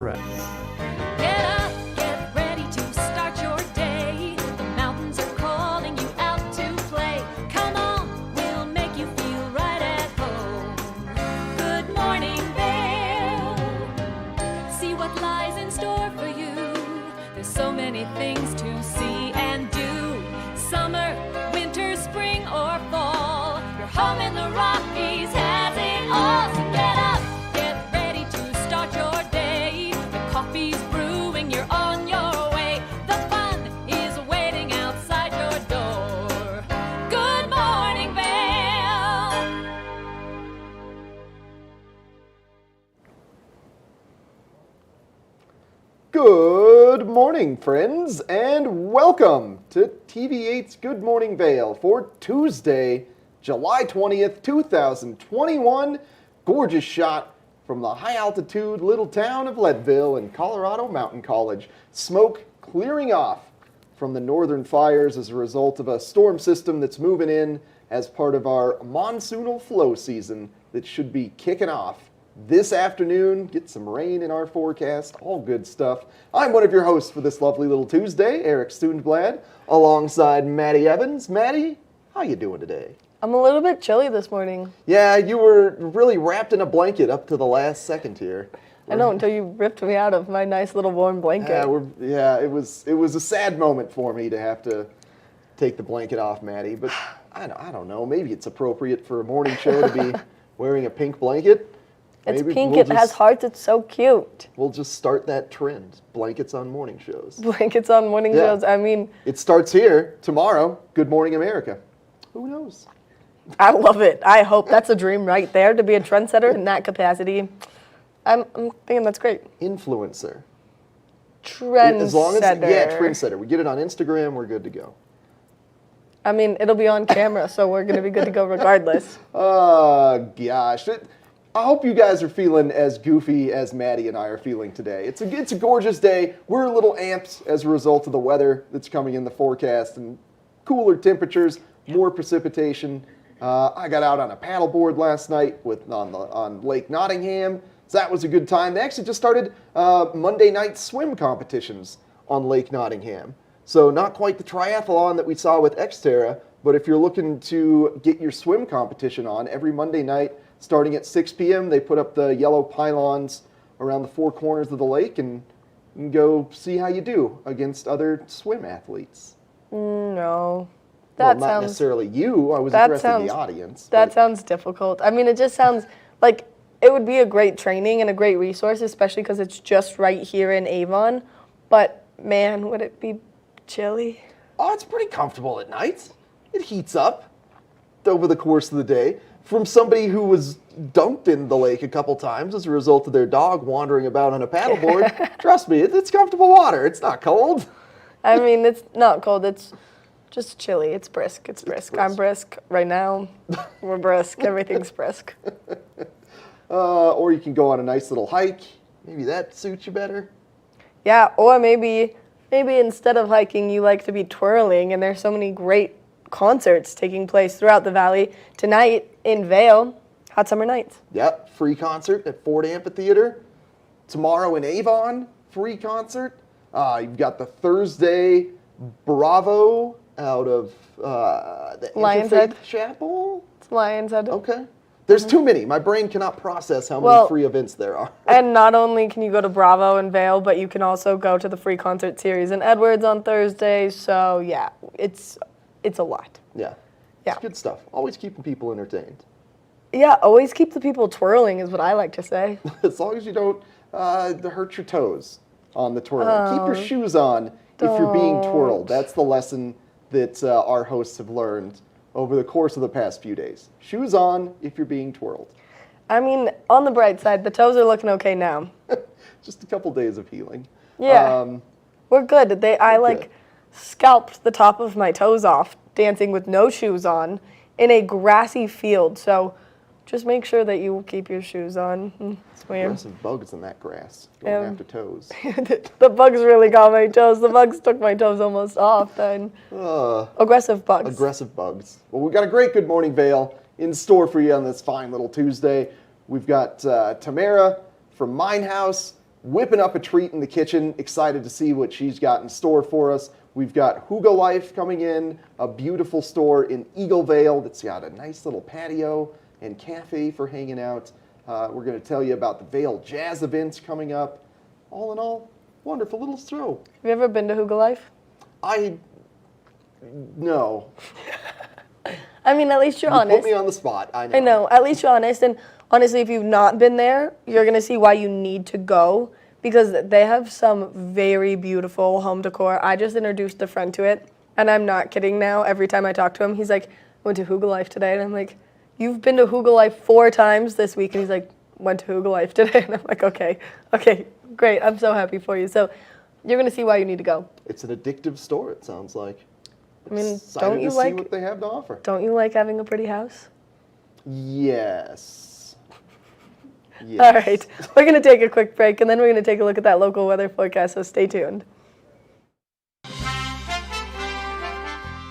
Right. Get up, get ready to start your day. The mountains are calling you out to play. Come on, we'll make you feel right at home. Good morning, Vail. See what lies in store for you. There's so many things to see and do. Summer, winter, spring, or fall. Your home in the Rockies has it all. So get up, get ready to start your day. The coffee's brewing, you're on your way. The fun is waiting outside your door. Good morning, Vail. Good morning, friends, and welcome to TV8's Good Morning Vail for Tuesday, July 20th, 2021. Gorgeous shot from the high-altitude little town of Leadville in Colorado Mountain College. Smoke clearing off from the northern fires as a result of a storm system that's moving in as part of our monsoonal flow season that should be kicking off this afternoon. Get some rain in our forecast, all good stuff. I'm one of your hosts for this lovely little Tuesday, Eric Stoonblad, alongside Maddie Evans. Maddie, how you doing today? I'm a little bit chilly this morning. Yeah, you were really wrapped in a blanket up to the last second here. I know, until you ripped me out of my nice little warm blanket. It was a sad moment for me to have to take the blanket off, Maddie, but I don't know, maybe it's appropriate for a morning show to be wearing a pink blanket. It's Maybe pink, we'll it has hearts, it's so cute. We'll just start that trend, blankets on morning shows. Blankets on morning shows, I mean. It starts here tomorrow, Good Morning America. Who knows? I love it. I hope that's a dream right there, to be a trendsetter in that capacity. I'm thinking that's great. Influencer. Trendsetter. As long as, trendsetter. We get it on Instagram, we're good to go. I mean, it'll be on camera, so we're going to be good to go regardless. Oh, gosh. I hope you guys are feeling as goofy as Maddie and I are feeling today. It's a gorgeous day. We're a little amped as a result of the weather that's coming in the forecast and cooler temperatures, more precipitation. I got out on a paddleboard last night on Lake Nottingham. So that was a good time. They actually just started Monday night swim competitions on Lake Nottingham. So not quite the triathlon that we saw with Xterra, but if you're looking to get your swim competition on, every Monday night starting at 6 p.m., they put up the yellow pylons around the four corners of the lake and you can go see how you do against other swim athletes. No. Not necessarily you. I was addressing the audience. That sounds difficult. I mean, it just sounds like it would be a great training and a great resource, especially because it's just right here in Avon. But, man, would it be chilly? Oh, it's pretty comfortable at night. It heats up over the course of the day. From somebody who was dunked in the lake a couple times as a result of their dog wandering about on a paddleboard, trust me, it's comfortable water. It's not cold. I mean, it's not cold. It's just chilly. It's brisk. It's brisk. I'm brisk right now. We're brisk. Everything's brisk. Or you can go on a nice little hike. Maybe that suits you better. Yeah, or maybe instead of hiking, you like to be twirling, and there's so many great concerts taking place throughout the valley. Tonight in Vail, Hot Summer Nights. Yep, free concert at Ford Amphitheater. Tomorrow in Avon, free concert. You've got the Thursday Bravo out of the Lion's Interfaith Head Chapel. It's Lion's Head. Okay. There's too many. My brain cannot process how many free events there are. And not only can you go to Bravo and Vail, but you can also go to the free concert series in Edwards on Thursday. So yeah, it's a lot. Yeah. Yeah. It's good stuff. Always keeping people entertained. Yeah, always keep the people twirling is what I like to say. As long as you don't hurt your toes on the twirling. Keep your shoes on if you're being twirled. That's the lesson that our hosts have learned over the course of the past few days. Shoes on if you're being twirled. I mean, on the bright side, the toes are looking okay now. Just a couple days of healing. Yeah, we're good. I scalped the top of my toes off dancing with no shoes on in a grassy field. So just make sure that you keep your shoes on. It's weird. Aggressive bugs in that grass going after toes. The bugs really got my toes. The bugs took my toes almost off then. Aggressive bugs. Aggressive bugs. Well, we've got a great Good Morning Vail in store for you on this fine little Tuesday. We've got Tamara from Mein Haus, whipping up a treat in the kitchen. Excited to see what she's got in store for us. We've got Hygge Life coming in, a beautiful store in Vail that's got a nice little patio and cafe for hanging out. We're going to tell you about the Vail Jazz events coming up. All in all, wonderful little show. Have you ever been to Hygge Life? No. I mean, at least you're You honest. put me on the spot. I know. I know. At least you're honest. And honestly, if you've not been there, you're going to see why you need to go, because they have some very beautiful home decor. I just introduced a friend to it, and I'm not kidding now. Every time I talk to him, he's like, I went to Hygge Life today. And I'm like, you've been to Hygge Life 4 times this week. And he's like, went to Hygge Life today. And I'm like, okay, great. I'm so happy for you. So you're going to see why you need to go. It's an addictive store, it sounds like. I mean, Excited don't you to like see what they have to offer. Don't you like having a pretty house? Yes. Yes. All right, we're going to take a quick break, and then we're going to take a look at that local weather forecast, so stay tuned.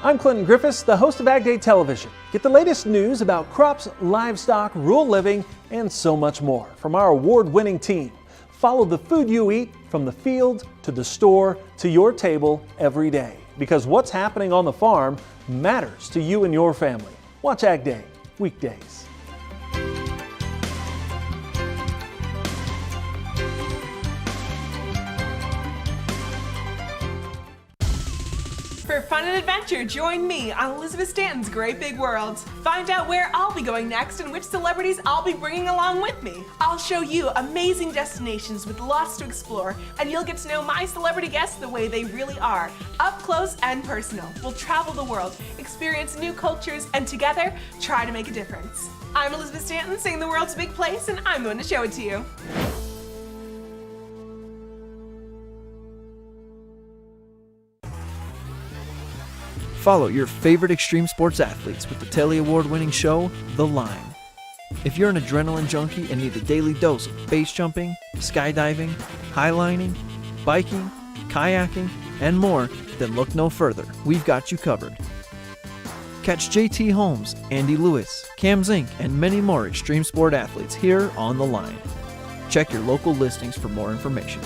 I'm Clinton Griffiths, the host of Ag Day Television. Get the latest news about crops, livestock, rural living, and so much more from our award-winning team. Follow the food you eat from the field to the store to your table every day, because what's happening on the farm matters to you and your family. Watch Ag Day weekdays. For fun and adventure, join me on Elizabeth Stanton's Great Big World. Find out where I'll be going next and which celebrities I'll be bringing along with me. I'll show you amazing destinations with lots to explore, and you'll get to know my celebrity guests the way they really are, up close and personal. We'll travel the world, experience new cultures, and together, try to make a difference. I'm Elizabeth Stanton, saying the world's a big place, and I'm going to show it to you. Follow your favorite extreme sports athletes with the Telly Award-winning show, The Line. If you're an adrenaline junkie and need a daily dose of base jumping, skydiving, highlining, biking, kayaking, and more, then look no further. We've got you covered. Catch JT Holmes, Andy Lewis, Cam Zink, and many more extreme sport athletes here on The Line. Check your local listings for more information.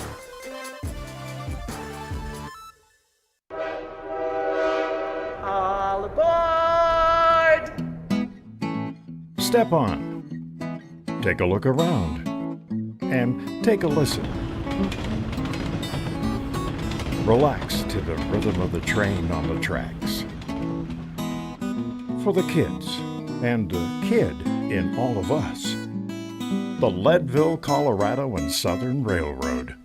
All aboard! Step on, take a look around, and take a listen. Relax to the rhythm of the train on the tracks. For the kids, and the kid in all of us, the Leadville, Colorado and Southern Railroad.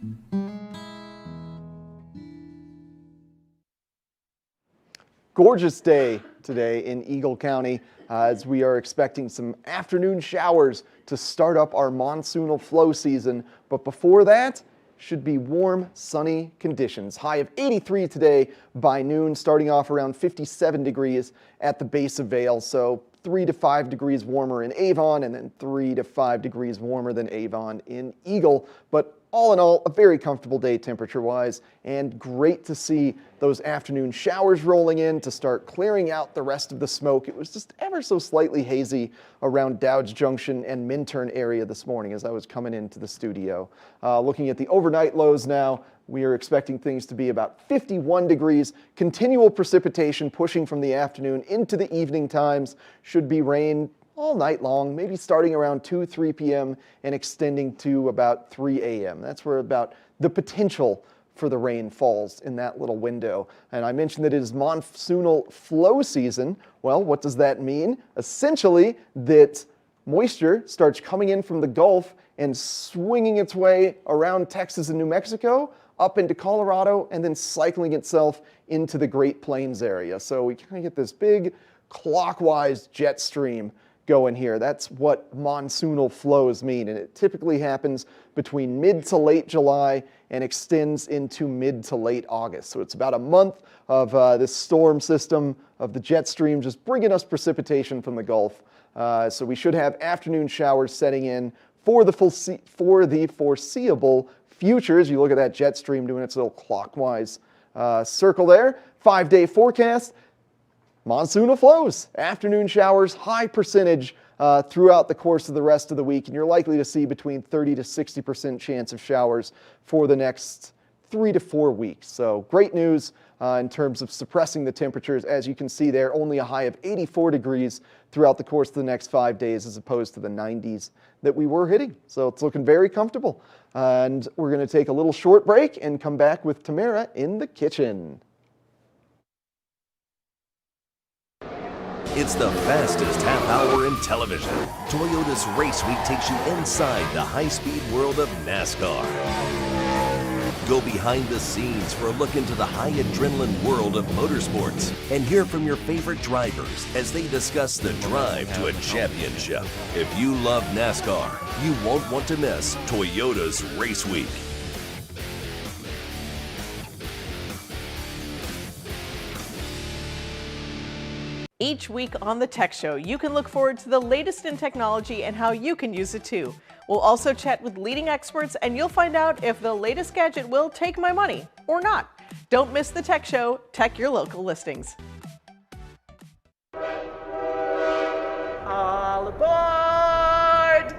Gorgeous day today in Eagle County as we are expecting some afternoon showers to start up our monsoonal flow season. But before that, should be warm, sunny conditions. High of 83 today by noon, starting off around 57 degrees at the base of Vail. So 3 to 5 degrees warmer in Avon, and then 3 to 5 degrees warmer than Avon in Eagle. But all in all, a very comfortable day temperature-wise, and great to see those afternoon showers rolling in to start clearing out the rest of the smoke. It was just ever so slightly hazy around Dowd's Junction and Minturn area this morning as I was coming into the studio. Looking at the overnight lows now, we are expecting things to be about 51 degrees. Continual precipitation pushing from the afternoon into the evening times. Should be rain all night long, maybe starting around 2-3 p.m. and extending to about 3 a.m. That's where about the potential for the rain falls in that little window. And I mentioned that it is monsoonal flow season. Well, what does that mean? Essentially, that moisture starts coming in from the Gulf and swinging its way around Texas and New Mexico, up into Colorado, and then cycling itself into the Great Plains area. So we kind of get this big clockwise jet stream going here. That's what monsoonal flows mean, and it typically happens between mid to late July and extends into mid to late August. So it's about a month of this storm system of the jet stream just bringing us precipitation from the Gulf. So we should have afternoon showers setting in for the foreseeable future as you look at that jet stream doing its little clockwise circle there. 5-day forecast. Monsoonal flows, afternoon showers, high percentage throughout the course of the rest of the week, and you're likely to see between 30 to 60% chance of showers for the next 3 to 4 weeks. So great news in terms of suppressing the temperatures. As you can see there, only a high of 84 degrees throughout the course of the next 5 days as opposed to the 90s that we were hitting. So it's looking very comfortable. And we're going to take a little short break and come back with Tamara in the kitchen. It's the fastest half hour in television. Toyota's Race Week takes you inside the high-speed world of NASCAR. Go behind the scenes for a look into the high adrenaline world of motorsports and hear from your favorite drivers as they discuss the drive to a championship. If you love NASCAR, you won't want to miss Toyota's Race Week. Each week on The Tech Show, you can look forward to the latest in technology and how you can use it too. We'll also chat with leading experts and you'll find out if the latest gadget will take my money or not. Don't miss The Tech Show. Tech your local listings. All aboard!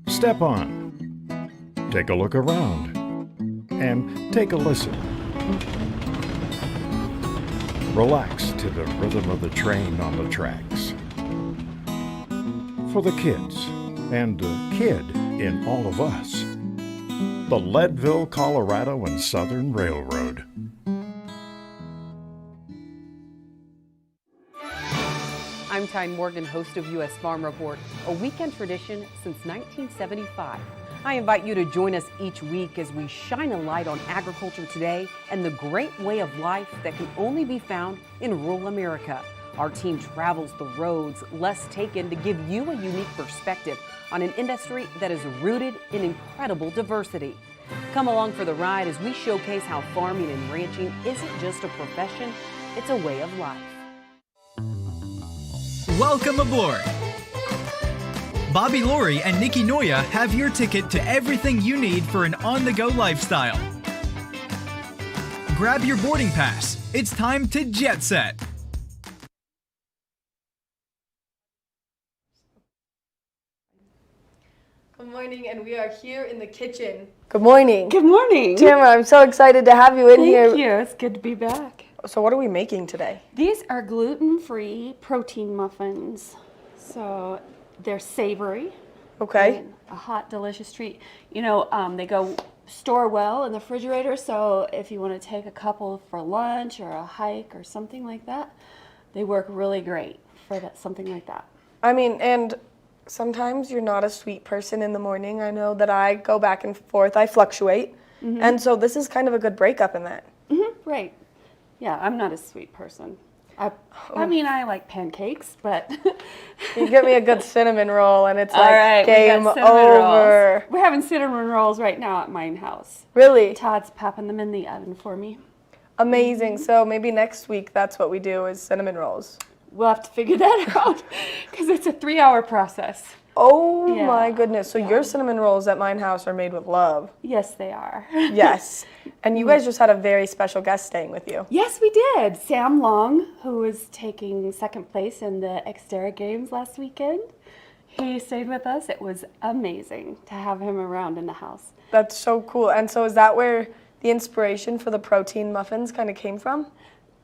Step on. Take a look around. And take a listen. Relax to the rhythm of the train on the tracks. For the kids, and the kid in all of us, the Leadville, Colorado and Southern Railroad. I'm Tyne Morgan, host of U.S. Farm Report, a weekend tradition since 1975. I invite you to join us each week as we shine a light on agriculture today and the great way of life that can only be found in rural America. Our team travels the roads less taken to give you a unique perspective on an industry that is rooted in incredible diversity. Come along for the ride as we showcase how farming and ranching isn't just a profession, it's a way of life. Welcome aboard! Bobby Laurie and Nikki Noya have your ticket to everything you need for an on-the-go lifestyle. Grab your boarding pass. It's time to jet set. Good morning, and we are here in the kitchen. Good morning. Good morning. Tamara, I'm so excited to have you in here. Thank you. It's good to be back. So what are we making today? These are gluten-free protein muffins. So they're savory. Okay. And a hot, delicious treat. You know, they go store well in the refrigerator, so if you want to take a couple for lunch or a hike or something like that, they work really great for that, something like that. I mean, and sometimes you're not a sweet person in the morning. I know that I go back and forth. I fluctuate. Mm-hmm. And so this is kind of a good breakup in that. Mm-hmm. Right. Yeah, I'm not a sweet person. I mean, I like pancakes, but... You get me a good cinnamon roll, and it's like all right, game over. Rolls. We're having cinnamon rolls right now at Mein Haus. Really? Todd's popping them in the oven for me. Amazing. So maybe next week that's what we do is cinnamon rolls. We'll have to figure that out because it's a 3-hour process. Oh my goodness. So your cinnamon rolls at Mein Haus are made with love. Yes, they are. Yes. And you guys just had a very special guest staying with you. Yes, we did. Sam Long, who was taking second place in the Xterra Games last weekend. He stayed with us. It was amazing to have him around in the house. That's so cool. And so is that where the inspiration for the protein muffins kind of came from?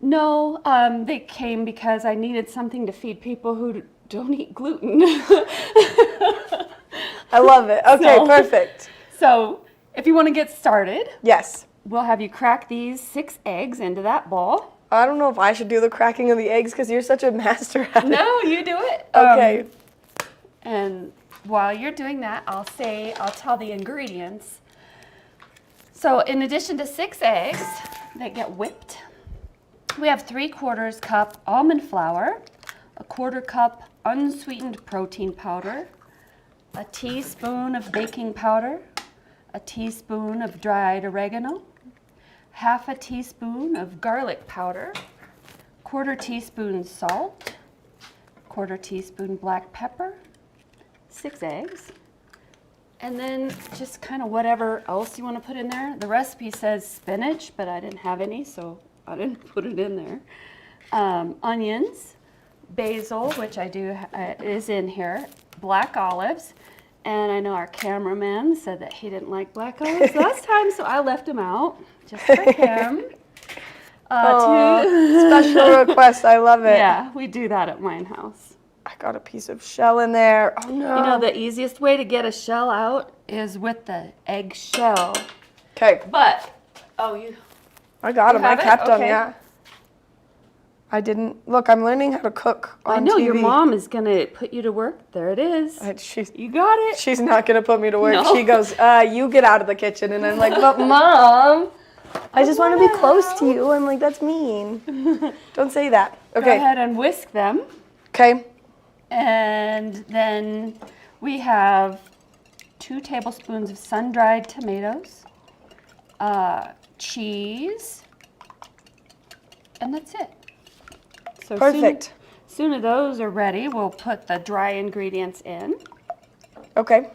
No, they came because I needed something to feed people who don't eat gluten. I love it. Okay, perfect. So if you want to get started. Yes. We'll have you crack these 6 eggs into that bowl. I don't know if I should do the cracking of the eggs because you're such a master at it. No, you do it. Okay. And while you're doing that, I'll tell the ingredients. So in addition to 6 eggs that get whipped, we have 3/4 cup almond flour, a 1/4 cup unsweetened protein powder, a teaspoon of baking powder, a teaspoon of dried oregano, 1/2 teaspoon of garlic powder, 1/4 teaspoon salt, 1/4 teaspoon black pepper, 6 eggs, and then just kind of whatever else you want to put in there. The recipe says spinach, but I didn't have any, so I didn't put it in there. Onions, basil, which I do is in here, black olives, and I know our cameraman said that he didn't like black olives last time, so I left him out just for him. Special request, I love it. Yeah, we do that at Mein Haus. I got a piece of shell in there. Oh no. You know, the easiest way to get a shell out is with the egg shell. Okay. But, I got them. I have it? kept them, Okay. yeah. I didn't. Look, I'm learning how to cook on I know TV. your mom is going to put you to work. There it is. You got it. She's not going to put me to work. No. She goes, you get out of the kitchen. And I'm like, but Mom, I just want to be close to you. I'm like, that's mean. Don't say that. Okay. Go ahead and whisk them. Okay. And then we have 2 tablespoons of sun-dried tomatoes, cheese, and that's it. So Perfect. Soon as those are ready, we'll put the dry ingredients in. Okay.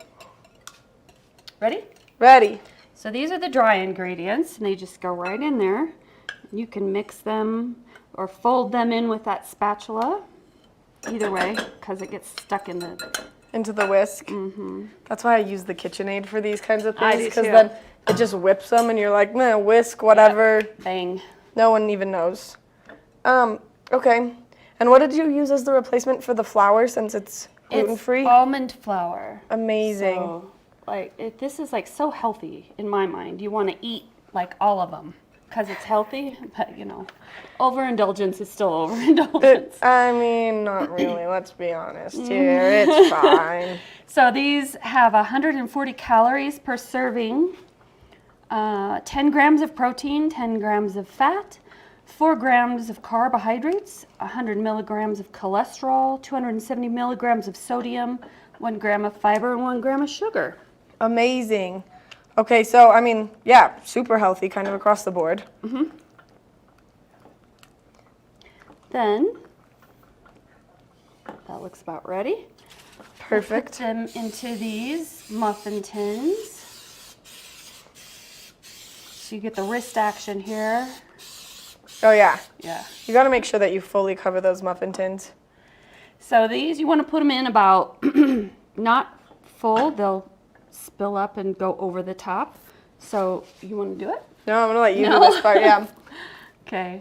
Ready? Ready. So these are the dry ingredients, and they just go right in there. You can mix them or fold them in with that spatula. Either way, because it gets stuck in into the whisk. Mm-hmm. That's why I use the KitchenAid for these kinds of I things, do because too. then it just whips them, and you're like, meh, whisk, whatever. Bang. No one even knows. Okay. And what did you use as the replacement for the flour, since it's gluten-free? It's almond flour. Amazing. So, this is like so healthy in my mind. You want to eat like all of them because it's healthy, but you know, overindulgence is still overindulgence. I mean, not really. Let's be honest here. It's fine. So these have 140 calories per serving, 10 grams of protein, 10 grams of fat, 4 grams of carbohydrates, 100 milligrams of cholesterol, 270 milligrams of sodium, 1 gram of fiber, and 1 gram of sugar. Amazing. Okay, so, I mean, yeah, super healthy kind of across the board. Mm-hmm. Then, that looks about ready. Perfect. We'll put them into these muffin tins. So you get the wrist action here. Oh, yeah. Yeah. You got to make sure that you fully cover those muffin tins. So these, you want to put them in about, not full, they'll spill up and go over the top. So you want to do it? No, I'm going to let you do this part, yeah. Okay.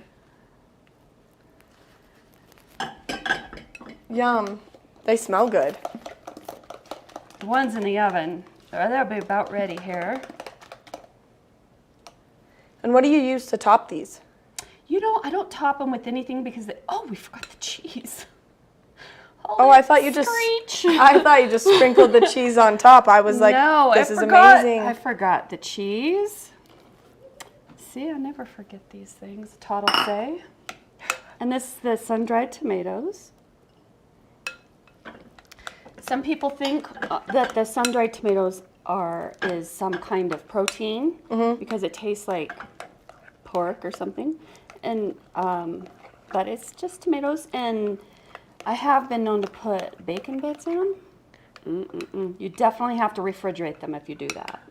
Yum. They smell good. The ones in the oven, they'll be about ready here. And what do you use to top these? You know, I don't top them with anything because we forgot the cheese. Oh, I thought you just sprinkled the cheese on top. I was like, no, this is forgot, amazing. I forgot the cheese. See, I never forget these things, Todd will say. And this is the sun-dried tomatoes. Some people think that the sun-dried tomatoes is some kind of protein because it tastes like pork or something, and but it's just tomatoes. And I have been known to put bacon bits in them. You definitely have to refrigerate them if you do that.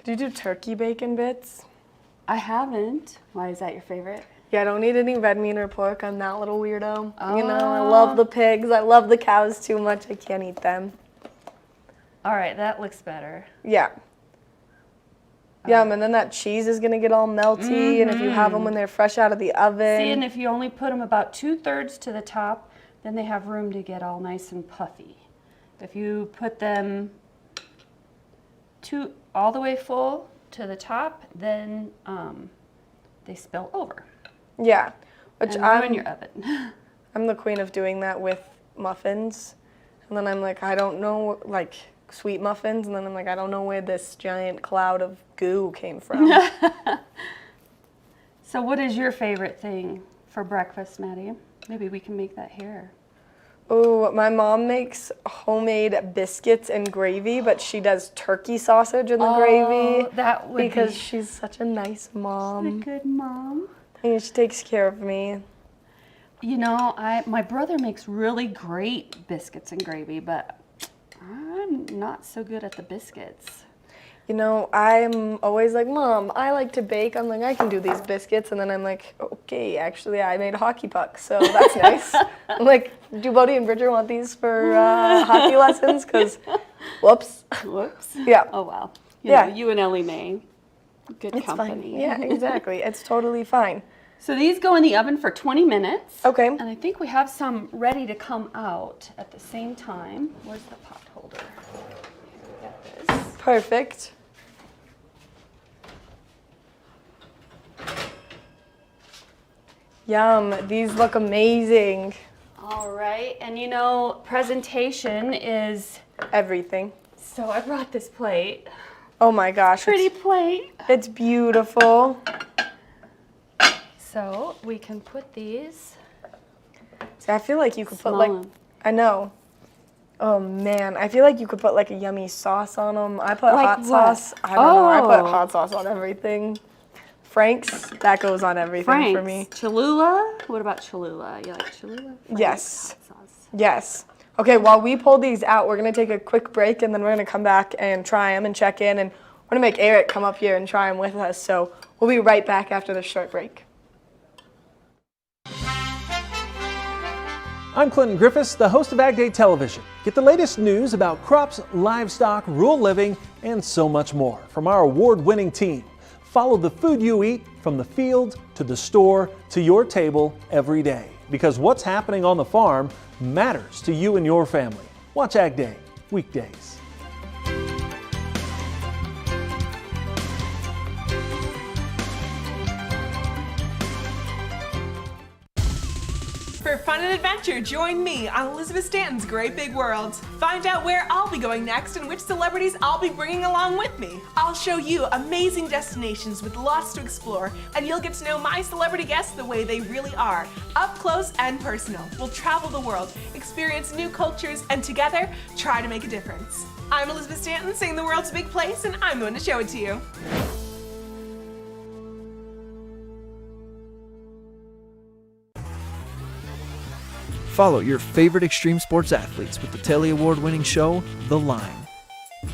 Do you do turkey bacon bits? I haven't. Why is that your favorite? Yeah, I don't eat any red meat or pork. I'm that little weirdo. You know, I love the pigs. I love the cows too much. I can't eat them. All right, that looks better. Yeah. Yum, and then that cheese is going to get all melty, and if you have them when they're fresh out of the oven. See, and if you only put them about 2/3 to the top, then they have room to get all nice and puffy. If you put them all the way full to the top, then they spill over. Yeah, which and ruin your oven. I'm the queen of doing that with muffins, and then I'm like, I don't know, like sweet muffins, and then I'm like, I don't know where this giant cloud of goo came from. So what is your favorite thing for breakfast, Maddie? Maybe we can make that here. Oh, my mom makes homemade biscuits and gravy, but she does turkey sausage in the gravy. That would because she's such a nice mom. She's a good mom. And she takes care of me. You know, my brother makes really great biscuits and gravy, but I'm not so good at the biscuits. You know, I'm always like, Mom, I like to bake. I'm like, I can do these biscuits. And then I'm like, okay, actually, I made hockey pucks, so that's nice. I'm like, do Bodie and Bridger want these for hockey lessons? Because, whoops. Whoops. Yeah. Oh, wow. Yeah. You and Ellie Mae. Good It's company. fine. Yeah, exactly. It's totally fine. So these go in the oven for 20 minutes. Okay. And I think we have some ready to come out at the same time. Where's the pot holder? Here, we got this. Perfect. Yum. These look amazing. All right. And you know, presentation is Everything. so I brought this plate. Oh my gosh. Pretty plate. It's beautiful. So we can put these. See, I feel like you could put Small like, one. I know. Oh man, I feel like you could put like a yummy sauce on them. I put Like hot what? sauce. I don't know. I put Oh. hot sauce on everything. Frank's, that goes on everything for me. Cholula? What about Cholula? You like Cholula? Frank's Yes. hot sauce. Yes. Okay, while we pull these out, we're gonna take a quick break and then we're gonna come back and try them and check in, and we're gonna make Eric come up here and try them with us. So we'll be right back after this short break. I'm Clinton Griffiths, the host of Ag Day Television. Get the latest news about crops, livestock, rural living, and so much more from our award-winning team. Follow the food you eat from the field to the store to your table every day, because what's happening on the farm matters to you and your family. Watch Ag Day weekdays. For fun and adventure, join me on Elizabeth Stanton's Great Big World. Find out where I'll be going next and which celebrities I'll be bringing along with me. I'll show you amazing destinations with lots to explore, and you'll get to know my celebrity guests the way they really are, up close and personal. We'll travel the world, experience new cultures, and together, try to make a difference. I'm Elizabeth Stanton, saying the world's a big place, and I'm going to show it to you. Follow your favorite extreme sports athletes with the Telly Award-winning show, The Line.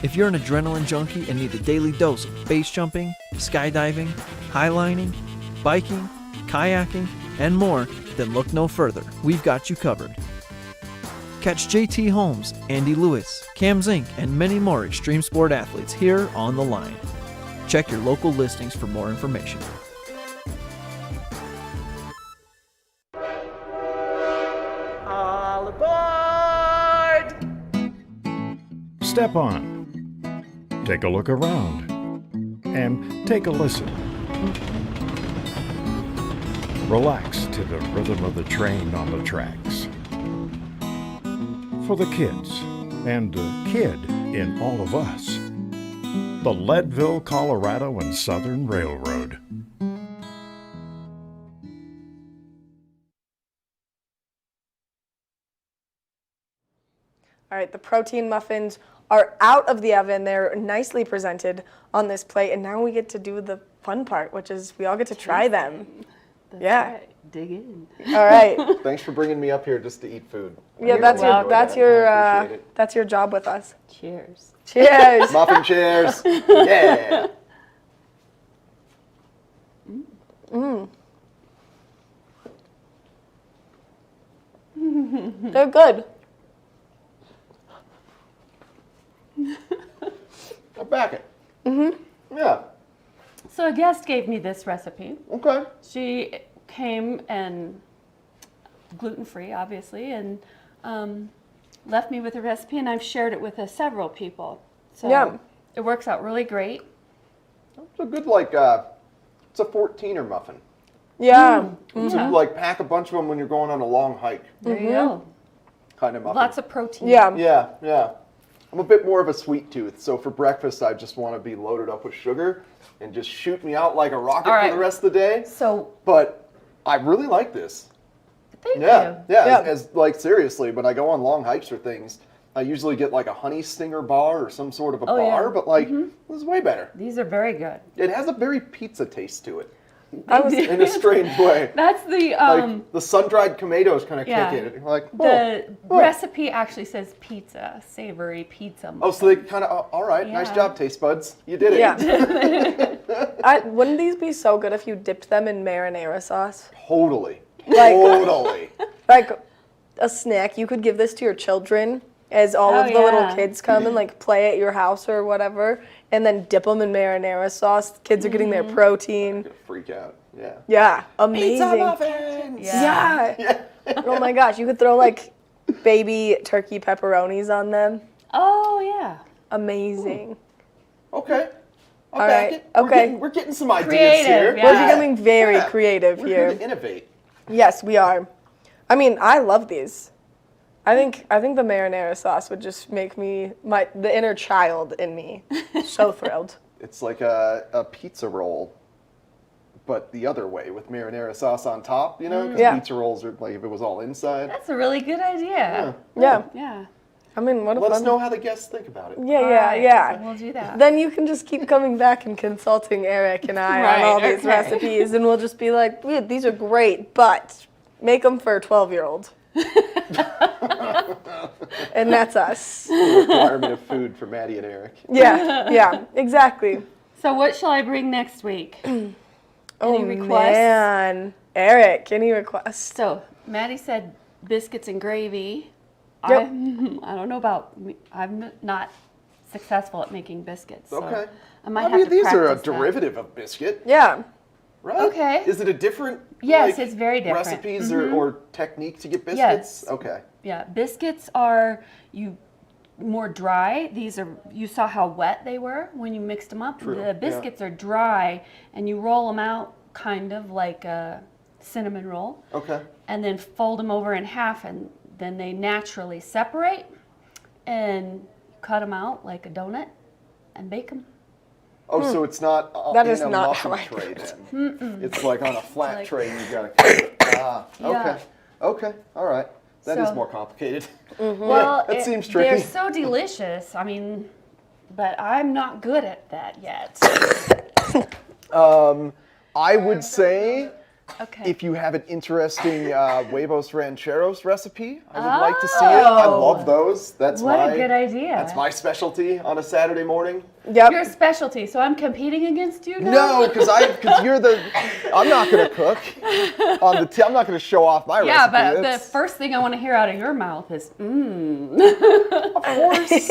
If you're an adrenaline junkie and need a daily dose of base jumping, skydiving, highlining, biking, kayaking, and more, then look no further. We've got you covered. Catch JT Holmes, Andy Lewis, Cam Zink, and many more extreme sport athletes here on The Line. Check your local listings for more information. All aboard! Step on. Take a look around. And take a listen. Relax to the rhythm of the train on the tracks. For the kids, and the kid in all of us. The Leadville, Colorado and Southern Railroad. All right, the protein muffins are out of the oven. They're nicely presented on this plate, and now we get to do the fun part, which is we all get to try them. That's Yeah. right. Dig in. All right. Thanks for bringing me up here just to eat food. Yeah, I that's really your enjoy that's that. your I appreciate it. that's your job with us. Cheers. Cheers. Muffin chairs. Yeah. They're good. I'll back it. Yeah. So a guest gave me this recipe. Okay. She came and gluten-free, obviously, and left me with a recipe, and I've shared it with several people. So Yeah. it works out really great. It's a good it's a 14er muffin. Yeah. It's like pack a bunch of them when you're going on a long hike There you go. kind of muffin. Lots of protein. Yeah. Yeah, yeah. I'm a bit more of a sweet tooth, so for breakfast I just want to be loaded up with sugar and just shoot me out like a rocket All right. for the rest of the day. So But I really like this. thank Yeah, you. yeah. Yeah. As like seriously, when I go on long hikes or things, I usually get like a honey stinger bar or some sort of a Oh, yeah. bar, but like this is way better. These are very good. It has a very pizza taste to it. in a strange way. That's the Like the sun-dried tomatoes kind of yeah. kick it. Like, the recipe actually says pizza, savory pizza. oh, so they kind of, all right, nice Yeah. job, taste buds. You did it. Yeah. Wouldn't these be so good if you dipped them in marinara sauce? Totally. Like- Totally. Like a snack, you could give this to your children as all Oh, of the little yeah. kids come and like play at your house or whatever, and then dip them in marinara sauce. Kids are getting their protein. Gonna freak out. Yeah. Yeah, Pizza amazing. muffins. Yeah. Oh my gosh, you could throw like baby turkey pepperonis on them. Oh yeah. Amazing. Okay. I'll All back right, it. okay. We're getting some ideas Creative, here. yeah. We're becoming very Yeah. creative We're here. here to innovate. Yes, we are. I mean, I love these. I think the marinara sauce would just make me the inner child in me so thrilled. It's like a pizza roll, but the other way with marinara sauce on top, you know? 'Cause Yeah. pizza rolls are like if it was all inside. That's a really good idea. Yeah. Yeah. I mean, what a Let fun. us know how the guests think about it. Yeah, All yeah, right, yeah. We'll do that. Then you can just keep coming back and consulting Eric and I Right, on all these okay. recipes, and we'll just be like, yeah, these are great, but make them for a 12-year-old. And that's us. Requirement of food for Maddie and Eric. Yeah, yeah, exactly. So what shall I bring next week? Oh, Any requests? man. Eric, any requests? So Maddie said biscuits and gravy. Yep. I don't know about me. I'm not successful at making biscuits. So Okay. I might I have mean, to these are a practice that. derivative of biscuit, Yeah. right? Okay. Is it a different Yes, it's very different. recipes or technique to get biscuits? Yes. Okay. Yeah, biscuits are more dry. These are, you saw how wet they were when you mixed them up. True, The yeah. biscuits are dry, and you roll them out kind of like a cinnamon roll, Okay. and then fold them over in half, and then they naturally separate, and cut them out like a donut, and bake them. Oh, so it's not That in is a not muffin how I tray do it. then. It's like on a flat Like- tray and you gotta cut it. Ah, Yeah. okay. Okay, all right. That is So- more complicated. Well, that seems they're tricky. so delicious. I mean, but I'm not good at that yet. I would say Okay. if you have an interesting huevos rancheros recipe, I would like to see it. I love those. That's What my a good idea. That's my specialty on a Saturday morning. Yep. Your specialty. So I'm competing against you now? No, because you're the. I'm not gonna cook on the. I'm not gonna show off my Yeah, recipe. but the That's- first thing I want to hear out of your mouth is, of course.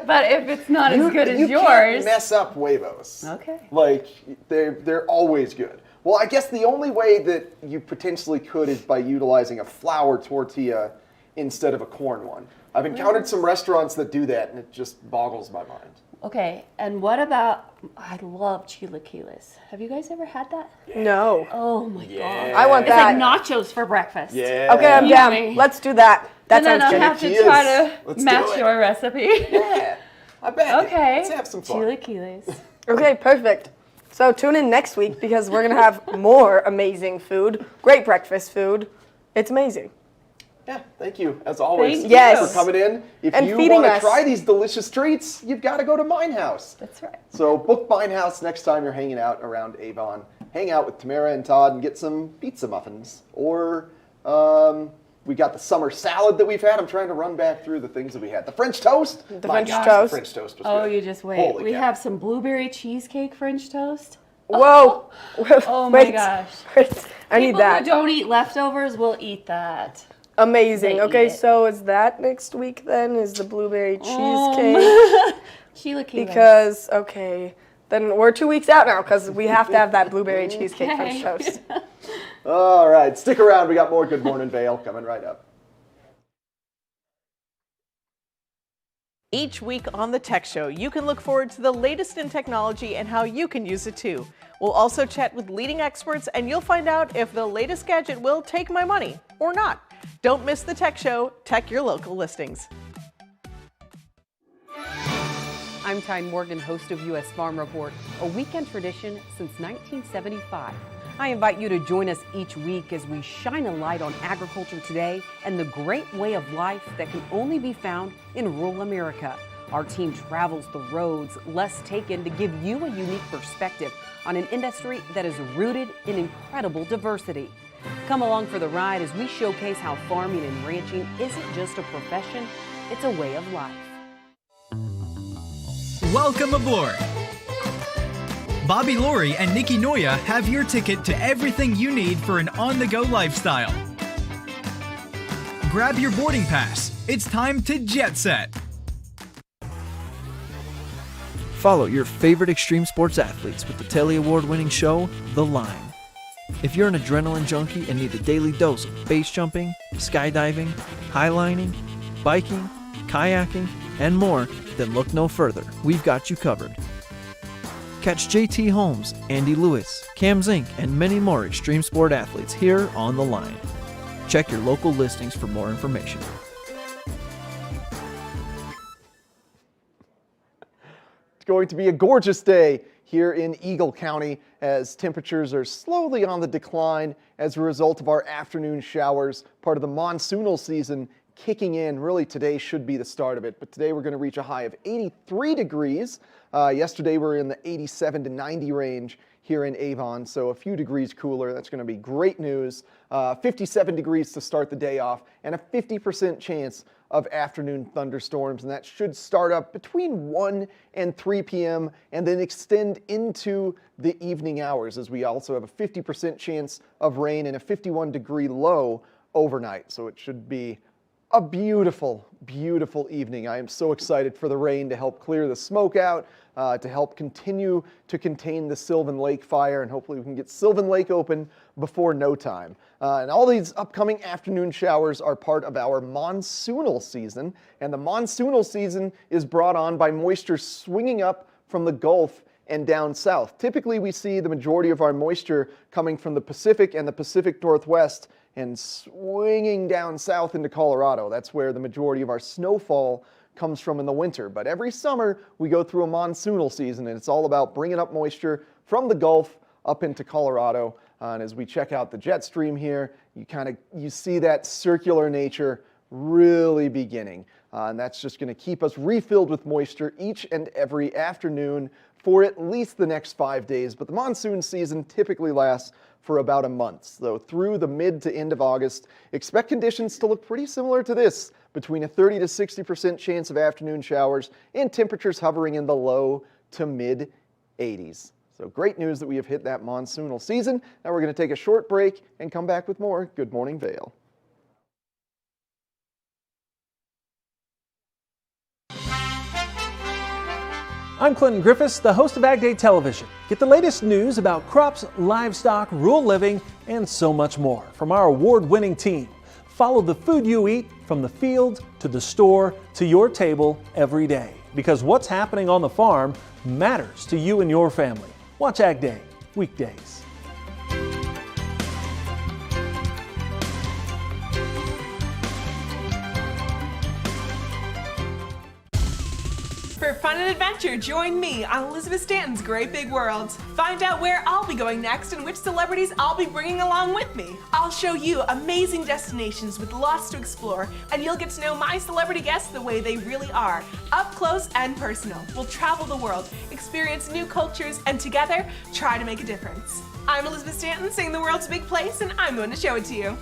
But if it's not as good as you yours. can't mess up huevos. Okay. Like they're always good. Well, I guess the only way that you potentially could is by utilizing a flour tortilla instead of a corn one. I've encountered some restaurants that do that, and it just boggles my mind. Okay, and what about, I love chilaquiles. Have you guys ever had that? No. Oh my God. I want It's that. like nachos for breakfast. Yeah. Okay, I'm down. Yummy. Let's do that. That And then sounds I'll good. have to Chilaquiles. try Let's to do match it. your recipe. Yeah, I bet. Okay. Let's have some fun. Chilaquiles. Okay, perfect. So tune in next week because we're going to have more amazing food, great breakfast food. It's amazing. Yeah, thank you, as always, Thank Yes. for coming in. If And you feeding want to us. try these delicious treats, you've got to go to Mein Haus. That's right. So book Mein Haus next time you're hanging out around Avon. Hang out with Tamara and Todd and get some pizza muffins. Or we got the summer salad that we've had. I'm trying to run back through the things that we had. The French toast. The My French gosh, toast. The French toast was Oh, good. you just wait. Holy We cow. have some blueberry cheesecake French toast. Whoa. Oh my Wait. gosh. Wait. I need People that. who don't eat leftovers will eat that. Amazing. They Okay, eat it. so is that next week then? Is the blueberry cheesecake? Chilaquiles. Because, okay, then we're 2 weeks out now because we have to have that blueberry cheesecake French toast. All right, stick around. We got more Good Morning Vail coming right up. Each week on the Tech Show, you can look forward to the latest in technology and how you can use it too. We'll also chat with leading experts and you'll find out if the latest gadget will take my money or not. Don't miss the Tech Show. Tech your local listings. I'm Tyne Morgan, host of U.S. Farm Report, a weekend tradition since 1975. I invite you to join us each week as we shine a light on agriculture today and the great way of life that can only be found in rural America. Our team travels the roads less taken to give you a unique perspective on an industry that is rooted in incredible diversity. Come along for the ride as we showcase how farming and ranching isn't just a profession, it's a way of life. Welcome aboard! Bobby Laurie and Nikki Noya have your ticket to everything you need for an on-the-go lifestyle. Grab your boarding pass. It's time to jet set. Follow your favorite extreme sports athletes with the Telly Award-winning show, The Line. If you're an adrenaline junkie and need a daily dose of base jumping, skydiving, highlining, biking, kayaking, and more, then look no further. We've got you covered. Catch JT Holmes, Andy Lewis, Cam Zink, and many more extreme sport athletes here on The Line. Check your local listings for more information. It's going to be a gorgeous day here in Eagle County as temperatures are slowly on the decline as a result of our afternoon showers, part of the monsoonal season kicking in. Really, today should be the start of it, but today we're going to reach a high of 83 degrees. Yesterday we were in the 87 to 90 range here in Avon, so a few degrees cooler. That's going to be great news. 57 degrees to start the day off, and a 50% chance of afternoon thunderstorms, and that should start up between 1 and 3 p.m. and then extend into the evening hours, as we also have a 50% chance of rain and a 51-degree low overnight. So it should be a beautiful, beautiful evening. I am so excited for the rain to help clear the smoke out, to help continue to contain the Sylvan Lake fire, and hopefully we can get Sylvan Lake open before no time. And all these upcoming afternoon showers are part of our monsoonal season, and the monsoonal season is brought on by moisture swinging up from the Gulf and down south. Typically we see the majority of our moisture coming from the Pacific and the Pacific Northwest and swinging down south into Colorado. That's where the majority of our snowfall comes from in the winter. But every summer we go through a monsoonal season, and it's all about bringing up moisture from the Gulf up into Colorado. And as we check out the jet stream here, you see that circular nature really beginning. And that's just going to keep us refilled with moisture each and every afternoon for at least the next 5 days. But the monsoon season typically lasts for about a month. So through the mid to end of August, expect conditions to look pretty similar to this, between a 30 to 60% chance of afternoon showers and temperatures hovering in the low to mid 80s. So great news that we have hit that monsoonal season. Now we're going to take a short break and come back with more Good Morning Vail. I'm Clinton Griffiths, the host of Ag Day Television. Get the latest news about crops, livestock, rural living, and so much more from our award-winning team. Follow the food you eat from the field to the store to your table every day, because what's happening on the farm matters to you and your family. Watch Ag Day weekdays. For fun and adventure, join me on Elizabeth Stanton's Great Big World. Find out where I'll be going next and which celebrities I'll be bringing along with me. I'll show you amazing destinations with lots to explore, and you'll get to know my celebrity guests the way they really are, up close and personal. We'll travel the world, experience new cultures, and together, try to make a difference. I'm Elizabeth Stanton, saying the world's a big place, and I'm going to show it to you.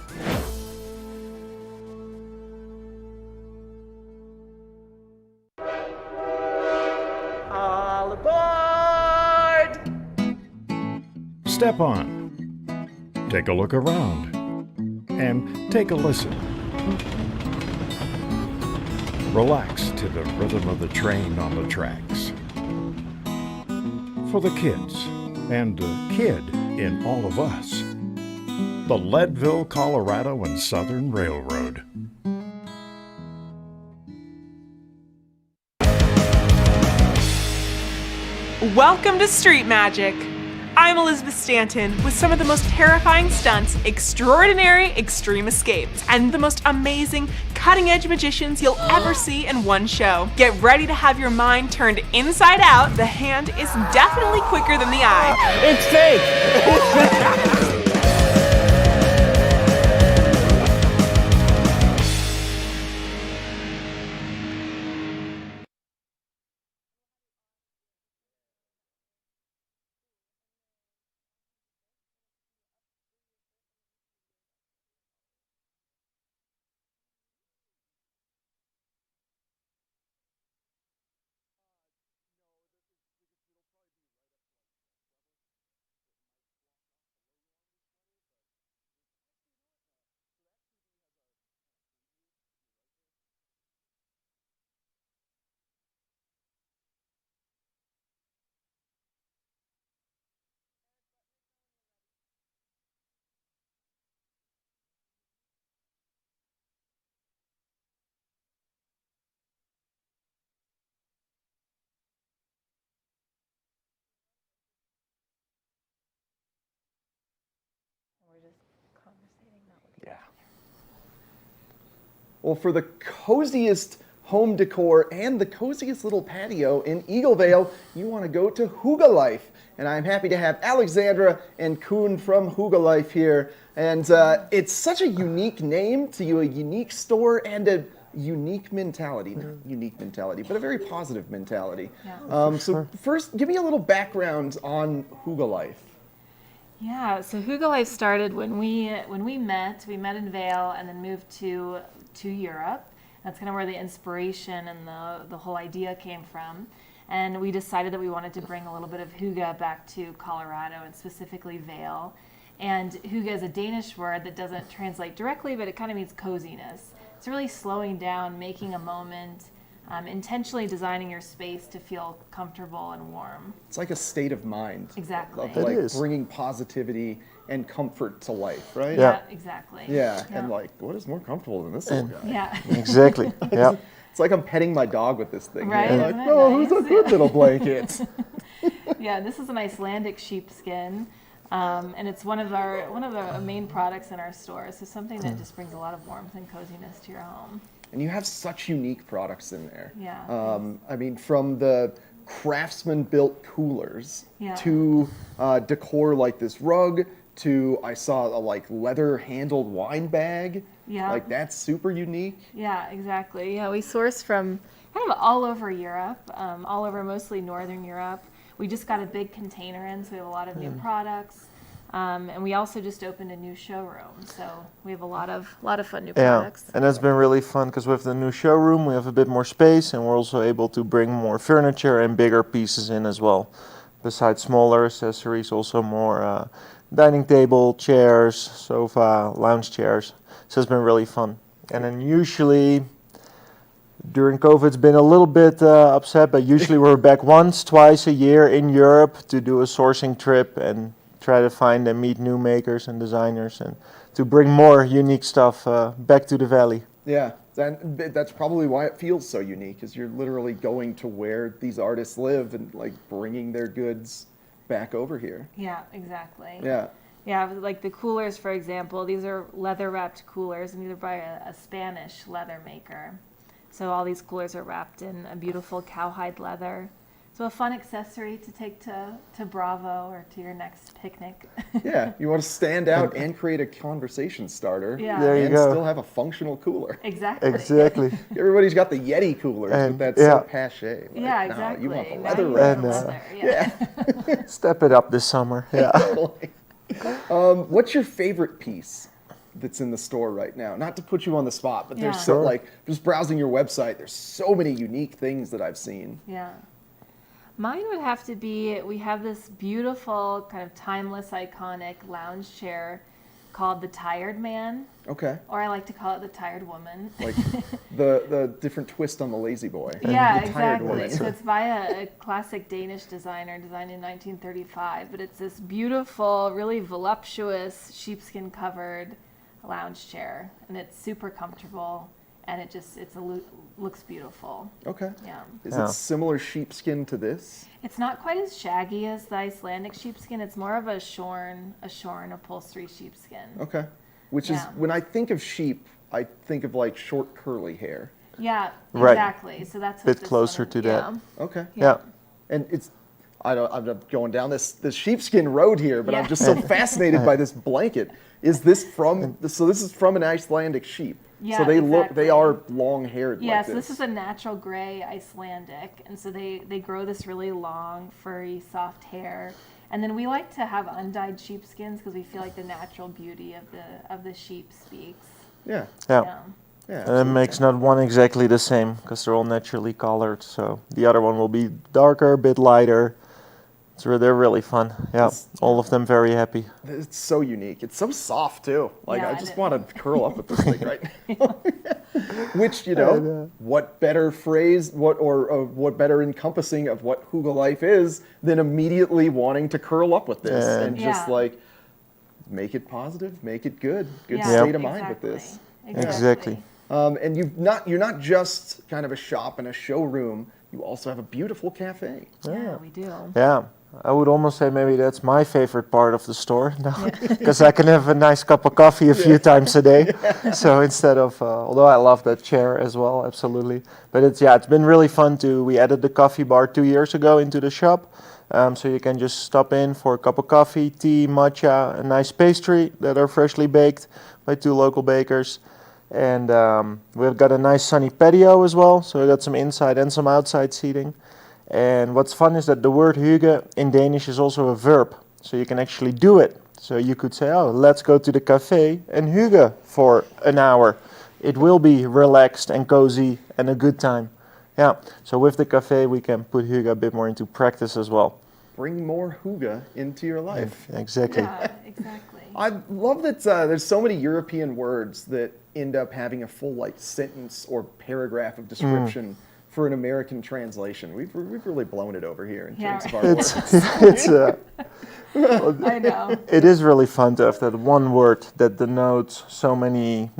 All aboard! Step on. Take a look around. And take a listen. Relax to the rhythm of the train on the tracks. For the kids, and a kid in all of us. The Leadville, Colorado and Southern Railroad. Welcome to Street Magic. I'm Elizabeth Stanton with some of the most terrifying stunts, extraordinary extreme escapes, and the most amazing cutting-edge magicians you'll ever see in one show. Get ready to have your mind turned inside out. The hand is definitely quicker than the eye. It's fake! Well, for the coziest home decor and the coziest little patio in Eagle Vale, you want to go to Hygge Life. And I'm happy to have Alexandra and Koen from Hygge Life here. And it's such a unique name to you, a unique store and a unique mentality. Not unique mentality, but a very positive mentality. Yeah. So first, give me a little background on Hygge Life. Yeah, so Hygge Life started when we met in Vail and then moved to Europe. That's kind of where the inspiration and the whole idea came from. And we decided that we wanted to bring a little bit of hygge back to Colorado and specifically Vail. And hygge is a Danish word that doesn't translate directly, but it kind of means coziness. It's really slowing down, making a moment, intentionally designing your space to feel comfortable and warm. It's like a state of mind. Exactly. Of like bringing positivity and comfort to life, right? Yeah, exactly. Yeah, and like, what is more comfortable than this little guy? Yeah. Exactly. Yeah. It's like I'm petting my dog with this thing. Right? Like, oh, who's a good little blanket? Yeah, this is an Icelandic sheepskin. And it's one of the main products in our store. So something that just brings a lot of warmth and coziness to your home. And you have such unique products in there. Yeah. I mean, from the craftsman-built coolers to decor like this rug to I saw a like leather-handled wine bag. Yeah. Like that's super unique. Yeah, exactly. Yeah, we source from kind of all over Europe, all over mostly Northern Europe. We just got a big container in, so we have a lot of new products. And we also just opened a new showroom, so we have a lot of fun new products. And that's been really fun because with the new showroom we have a bit more space and we're also able to bring more furniture and bigger pieces in as well. Besides smaller accessories, also more dining table, chairs, sofa, lounge chairs. So it's been really fun. And then usually during COVID, it's been a little bit upset, but usually we're back once, twice a year in Europe to do a sourcing trip and try to find and meet new makers and designers and to bring more unique stuff back to the valley. Yeah, that's probably why it feels so unique, is you're literally going to where these artists live and like bringing their goods back over here. Yeah, exactly. Yeah. Yeah, like the coolers, for example, these are leather-wrapped coolers, and these are by a Spanish leather maker. So all these coolers are wrapped in a beautiful cowhide leather. So a fun accessory to take to Bravo or to your next picnic. Yeah, you want to stand out and create a conversation starter. Yeah. There you and go. still have a functional cooler. Exactly. Exactly. Everybody's got the Yeti coolers, And, but that's yeah. so pache. Like, Yeah, no, exactly. you want the Now leather you wrap. want the leather, yeah. Step it up this summer. Yeah. What's your favorite piece that's in the store right now? Not to put you on the spot, but there's Yeah. so like just browsing your website, there's so many unique things that I've seen. Yeah. Mine would have to be, we have this beautiful kind of timeless iconic lounge chair called the Tired Man. Okay. Or I like to call it the Tired Woman. Like the different twist on the lazy boy. Yeah, The Tired exactly. Woman. So it's by a classic Danish designer designed in 1935, but it's this beautiful, really voluptuous sheepskin covered lounge chair, and it's super comfortable, and looks beautiful. Okay. Yeah. Is it similar sheepskin to this? It's not quite as shaggy as the Icelandic sheepskin. It's more of a shorn upholstery sheepskin. Okay. Which is, Yeah. when I think of sheep, I think of like short curly hair. Yeah, Right. exactly. So that's what Bit this closer one- to that. yeah. Okay. Yeah. And it's, I'm not going down this sheepskin road here, but I'm Yeah. just so fascinated by this blanket. Is this so this is from an Icelandic sheep? Yeah, So they exactly. are long haired Yeah, like so this is a natural gray Icelandic, and so they grow this really long, furry, soft hair. And then we like to have undyed sheepskins because we feel like the natural beauty of the sheep speaks. Yeah. Yeah. Yeah. And it makes not one exactly the same because they're all naturally colored. So the other one will be darker, a bit lighter. So they're really fun. Yeah, all of them very happy. It's so unique. It's so soft too. Like Yeah, I and just it- want to curl up with this thing right now. Which, what better phrase, what better encompassing of what Hygge Life is than immediately wanting to curl up with this and just Yeah. like make it positive, make it good Yeah, state of mind with this. Exactly. And you're not just kind of a shop and a showroom. You also have a beautiful cafe. Yeah, we do. Yeah, I would almost say maybe that's my favorite part of the store now, because I can have a nice cup of coffee a few times a day. So instead of, although I love that chair as well, absolutely. But it's been really fun we added the coffee bar 2 years ago into the shop. So you can just stop in for a cup of coffee, tea, matcha, a nice pastry that are freshly baked by 2 local bakers. And we've got a nice sunny patio as well, so we got some inside and some outside seating. And what's fun is that the word hygge in Danish is also a verb, so you can actually do it. So you could say, oh, let's go to the cafe and hygge for an hour. It will be relaxed and cozy and a good time. Yeah, so with the cafe we can put hygge a bit more into practice as well. Bring more hygge into your life. Exactly. Yeah, exactly. I love that there's so many European words that end up having a full sentence or paragraph of description for an American translation. We've really blown it over here in terms of our words. I know. It is really fun to have that one word that denotes so many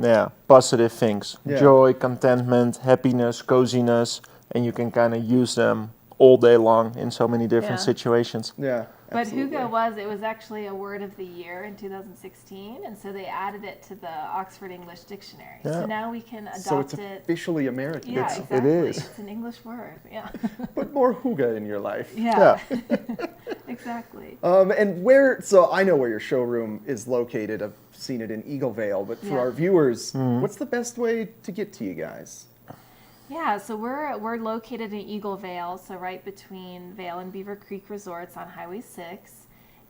positive things. Yeah. Joy, contentment, happiness, coziness, and you can kind of use them all day long in so many different situations. Yeah. But absolutely. hygge it was actually a word of the year in 2016, and so they added it to the Oxford English Dictionary. Yeah. So now we can adopt So it's it. officially American. Yeah, It exactly. is. It's an English word. Yeah. Put more hygge in your life. Yeah. Exactly. And so I know where your showroom is located. I've seen it in Eagle Vale, but for our viewers, what's the best way to get to you guys? Yeah, so we're located in Eagle Vale, so right between Vail and Beaver Creek Resorts on Highway 6.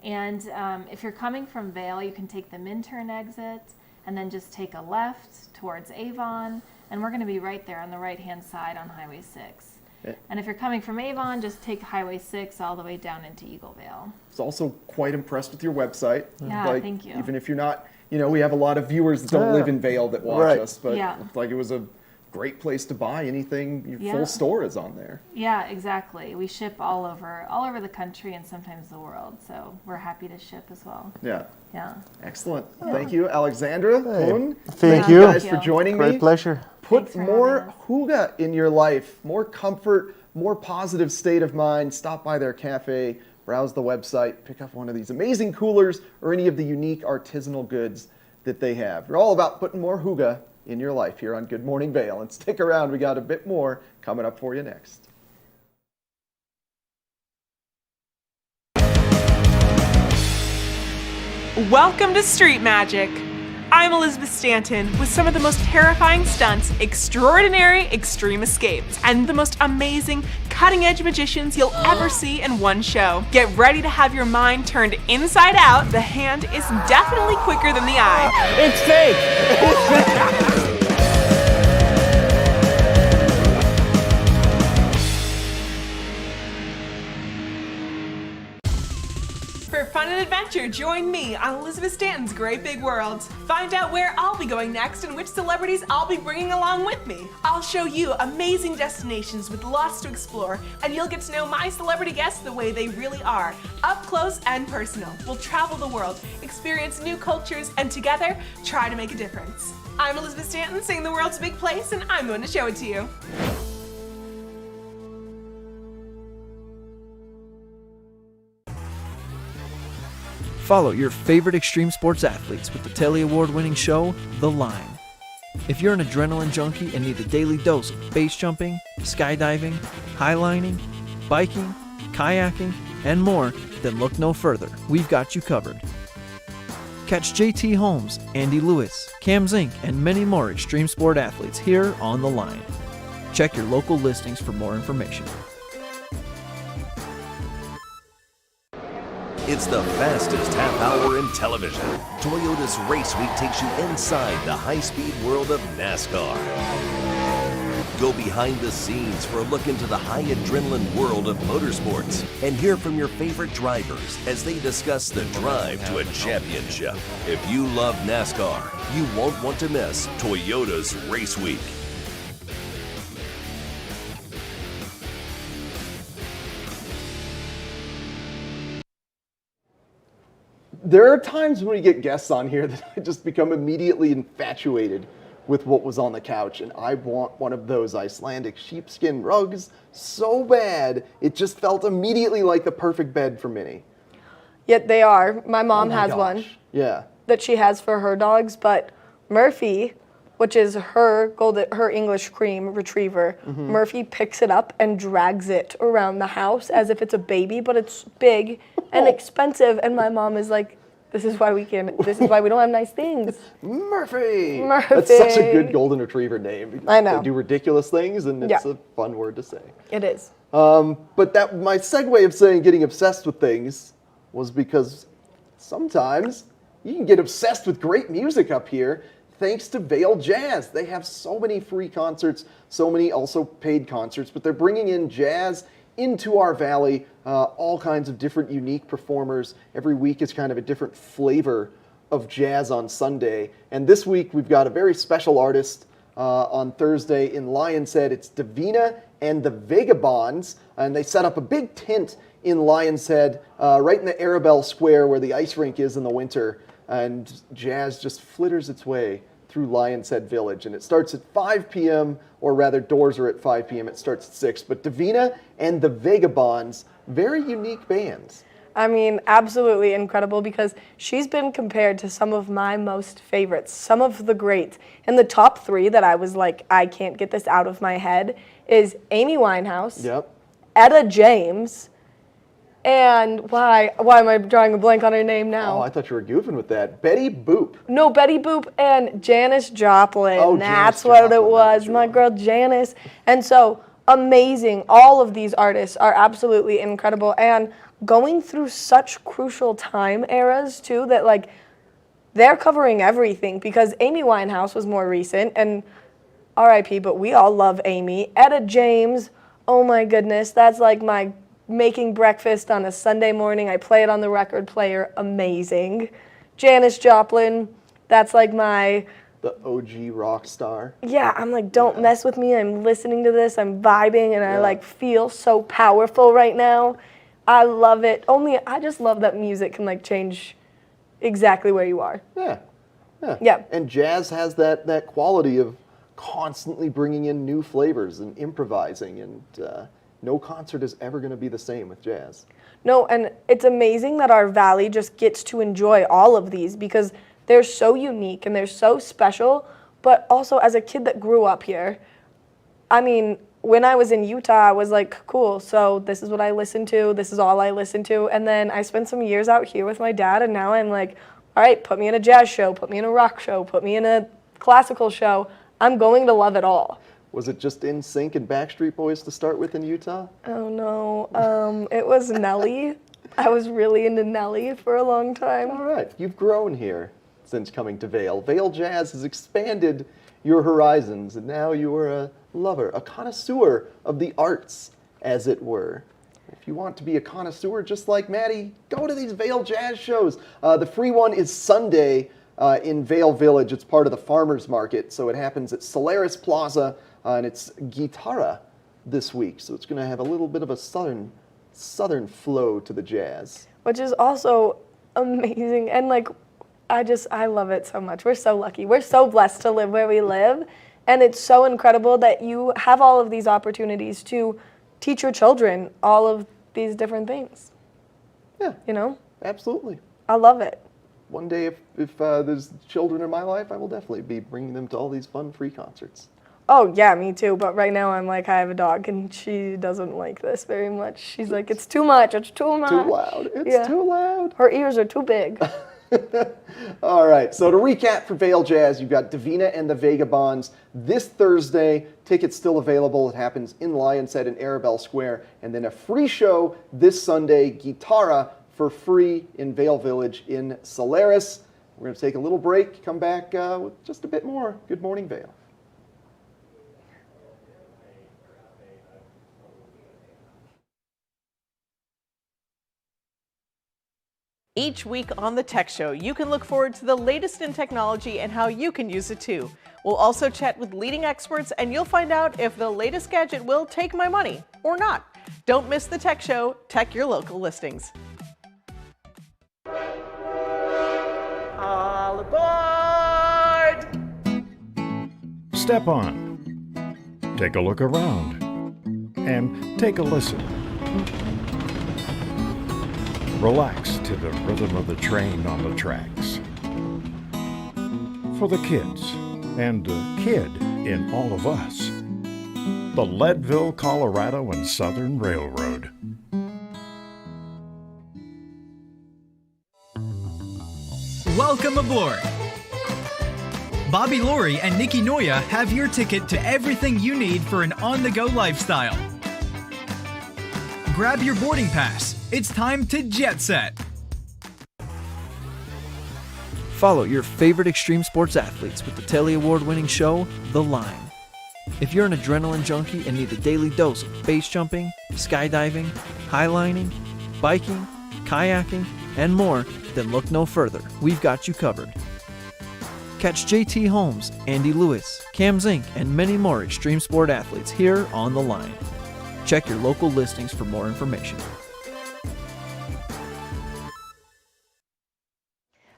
And if you're coming from Vail, you can take the Minturn exit and then just take a left towards Avon, and we're going to be right there on the right-hand side on Highway 6. Yeah. And if you're coming from Avon, just take Highway 6 all the way down into Eagle Vale. I was also quite impressed with your website. Yeah, thank you. Even if you're not, we have a lot of viewers that don't live in Vail that watch us, but it looked like it was a great place to buy anything. Your full store is on there. Yeah, exactly. We ship all over the country and sometimes the world, so we're happy to ship as well. Yeah. Yeah. Excellent. Thank you, Alexandra. Kuhn. Thank you you guys for joining me. Great pleasure. Put more hygge in your life, more comfort, more positive state of mind. Stop by their cafe, browse the website, pick up one of these amazing coolers or any of the unique artisanal goods that they have. They're all about putting more hygge in your life here on Good Morning Vail. And stick around, we got a bit more coming up for you next. Welcome to Street Magic. I'm Elizabeth Stanton with some of the most terrifying stunts, extraordinary extreme escapes, and the most amazing cutting-edge magicians you'll ever see in one show. Get ready to have your mind turned inside out. The hand is definitely quicker than the eye. It's fake! For fun and adventure, join me on Elizabeth Stanton's Great Big World. Find out where I'll be going next and which celebrities I'll be bringing along with me. I'll show you amazing destinations with lots to explore, and you'll get to know my celebrity guests the way they really are, up close and personal. We'll travel the world, experience new cultures, and together, try to make a difference. I'm Elizabeth Stanton, saying the world's a big place, and I'm going to show it to you. Follow your favorite extreme sports athletes with the Telly Award-winning show, The Line. If you're an adrenaline junkie and need a daily dose of base jumping, skydiving, highlining, biking, kayaking, and more, then look no further. We've got you covered. Catch JT Holmes, Andy Lewis, Cam Zink, and many more extreme sport athletes here on The Line. Check your local listings for more information. It's the fastest half hour in television. Toyota's Race Week takes you inside the high-speed world of NASCAR. Go behind the scenes for a look into the high adrenaline world of motorsports and hear from your favorite drivers as they discuss the drive to a championship. If you love NASCAR, you won't want to miss Toyota's Race Week. There are times when we get guests on here that I just become immediately infatuated with what was on the couch, and I want one of those Icelandic sheepskin rugs so bad. It just felt immediately like the perfect bed for Minnie. Yet they are. My mom Oh my has gosh. one Yeah. that she has for her dogs, but Murphy, which is her English cream retriever, Murphy picks it up and drags it around the house as if it's a baby, but it's big and expensive, and my mom is like, this is why we don't have nice things. Murphy! Murphy. That's such a good golden retriever name. Because I know. They do ridiculous things, and it's Yeah. a fun word to say. It is. But that my segue of saying getting obsessed with things was because sometimes you can get obsessed with great music up here thanks to Vail Jazz. They have so many free concerts, so many also paid concerts, but they're bringing in jazz into our valley, all kinds of different unique performers. Every week is kind of a different flavor of jazz on Sunday. And this week we've got a very special artist on Thursday in Lion's Head. It's Davina and the Vagabonds, and they set up a big tent in Lion's Head right in the Arabelle Square where the ice rink is in the winter, and jazz just flitters its way through Lion's Head Village. And it starts at 5 p.m., or rather doors are at 5 p.m., it starts at 6. But Davina and the Vagabonds, very unique bands. I mean, absolutely incredible, because she's been compared to some of my most favorites, some of the greats. And the top 3 that I was like, I can't get this out of my head, is Amy Winehouse, Etta James, and why am I drawing a blank on her name now? Oh, I thought you were goofing with that. Betty Boop. No, Betty Boop and Janis Joplin. Oh, That's Janis what Joplin, it was, my girl Janis. And so amazing. All of these artists are absolutely incredible, and going through such crucial time eras too, that like they're covering everything, because Amy Winehouse was more recent, and RIP, but we all love Amy. Etta James, oh my goodness, that's like my making breakfast on a Sunday morning. I play it on the record player, amazing. Janis Joplin, that's like my... The OG rock star. Yeah, I'm like, don't mess with me. I'm listening to this, I'm vibing, and I like feel so powerful right now. I love it. I just love that music can like change exactly where you are. Yeah. And jazz has that quality of constantly bringing in new flavors and improvising, and no concert is ever going to be the same with jazz. No, and it's amazing that our valley just gets to enjoy all of these, because they're so unique and they're so special. But also, as a kid that grew up here, I mean, when I was in Utah, I was like, cool, so this is what I listen to, this is all I listen to. And then I spent some years out here with my dad, and now I'm like, all right, put me in a jazz show, put me in a rock show, put me in a classical show. I'm going to love it all. Was it just NSYNC and Backstreet Boys to start with in Utah? Oh no, it was Nelly. I was really into Nelly for a long time. All right, you've grown here since coming to Vail. Vail Jazz has expanded your horizons, and now you are a lover, a connoisseur of the arts, as it were. If you want to be a connoisseur just like Maddie, go to these Vail Jazz shows. The free one is Sunday in Vail Village. It's part of the Farmers Market, so it happens at Solaris Plaza, and it's Guitarra this week, so it's going to have a little bit of a southern flow to the jazz. Which is also amazing, and like, I love it so much. We're so lucky. We're so blessed to live where we live, and it's so incredible that you have all of these opportunities to teach your children all of these different things. Yeah. You know? Absolutely. I love it. One day, if there's children in my life, I will definitely be bringing them to all these fun free concerts. Oh, yeah, me too. But right now I'm like, I have a dog, and she doesn't like this very much. She's like, it's too much. It's too much. Too loud. It's too loud. Her ears are too big. All right, so to recap for Vail Jazz, you've got Davina and the Vagabonds this Thursday. Tickets still available. It happens in Lion's Head in Arabelle Square. And then a free show this Sunday, Guitarra, for free in Vail Village in Solaris. We're going to take a little break, come back with just a bit more Good Morning Vail. Each week on the Tech Show, you can look forward to the latest in technology and how you can use it too. We'll also chat with leading experts, and you'll find out if the latest gadget will take my money or not. Don't miss the Tech Show. Tech your local listings. All aboard! Step on. Take a look around. And take a listen. Relax to the rhythm of the train on the tracks. For the kids, and the kid in all of us, the Leadville, Colorado and Southern Railroad. Welcome aboard! Bobby Laurie and Nikki Noya have your ticket to everything you need for an on-the-go lifestyle. Grab your boarding pass. It's time to jet set. Follow your favorite extreme sports athletes with the Telly Award-winning show, The Line. If you're an adrenaline junkie and need a daily dose of base jumping, skydiving, highlining, biking, kayaking, and more, then look no further. We've got you covered. Catch JT Holmes, Andy Lewis, Cam Zink, and many more extreme sport athletes here on The Line. Check your local listings for more information.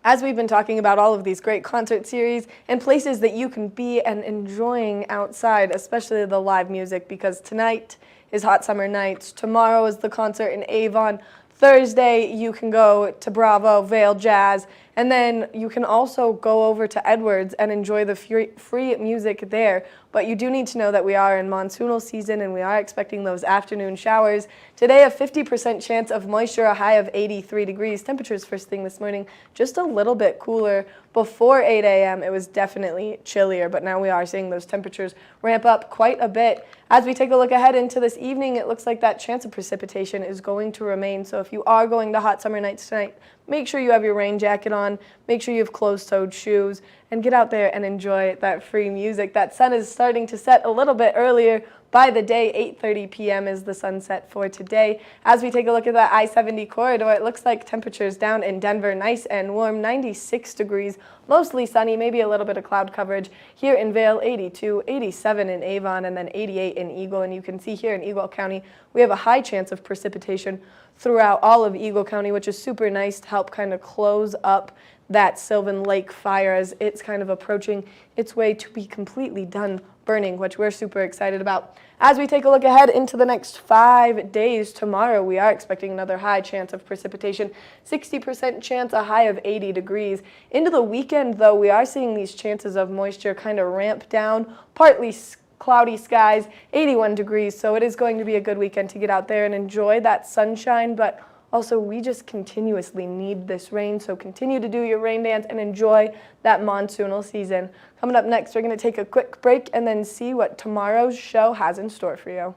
As we've been talking about all of these great concert series and places that you can be and enjoying outside, especially the live music, because tonight is Hot Summer Nights, tomorrow is the concert in Avon, Thursday you can go to Bravo, Vail Jazz, and then you can also go over to Edwards and enjoy the free music there. But you do need to know that we are in monsoonal season and we are expecting those afternoon showers. Today, a 50% chance of moisture, a high of 83 degrees. Temperatures first thing this morning, just a little bit cooler. Before 8 a.m., it was definitely chillier, but now we are seeing those temperatures ramp up quite a bit. As we take a look ahead into this evening, it looks like that chance of precipitation is going to remain. So if you are going to Hot Summer Nights tonight, make sure you have your rain jacket on, make sure you have closed-toed shoes, and get out there and enjoy that free music. That sun is starting to set a little bit earlier by the day. 8:30 p.m. is the sunset for today. As we take a look at that I-70 corridor, it looks like temperatures down in Denver, nice and warm, 96 degrees, mostly sunny, maybe a little bit of cloud coverage. Here in Vail, 82, 87 in Avon, and then 88 in Eagle. And you can see here in Eagle County, we have a high chance of precipitation throughout all of Eagle County, which is super nice to help kind of close up that Sylvan Lake fire as it's kind of approaching its way to be completely done burning, which we're super excited about. As we take a look ahead into the next 5 days, tomorrow we are expecting another high chance of precipitation, 60% chance, a high of 80 degrees. Into the weekend, though, we are seeing these chances of moisture kind of ramp down, partly cloudy skies, 81 degrees, so it is going to be a good weekend to get out there and enjoy that sunshine, but also we just continuously need this rain, so continue to do your rain dance and enjoy that monsoonal season. Coming up next, we're going to take a quick break and then see what tomorrow's show has in store for you.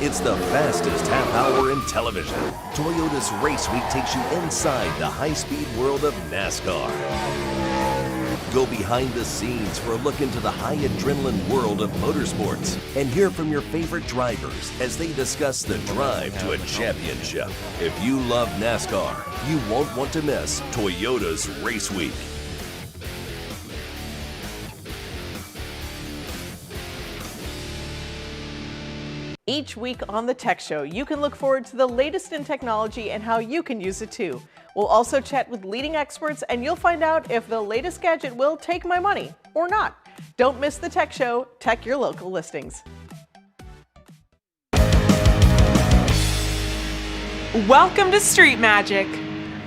It's the fastest half hour in television. Toyota's Race Week takes you inside the high-speed world of NASCAR. Go behind the scenes for a look into the high adrenaline world of motorsports and hear from your favorite drivers as they discuss the drive to a championship. If you love NASCAR, you won't want to miss Toyota's Race Week. Each week on the Tech Show, you can look forward to the latest in technology and how you can use it too. We'll also chat with leading experts and you'll find out if the latest gadget will take my money or not. Don't miss the Tech Show. Check your local listings. Welcome to Street Magic.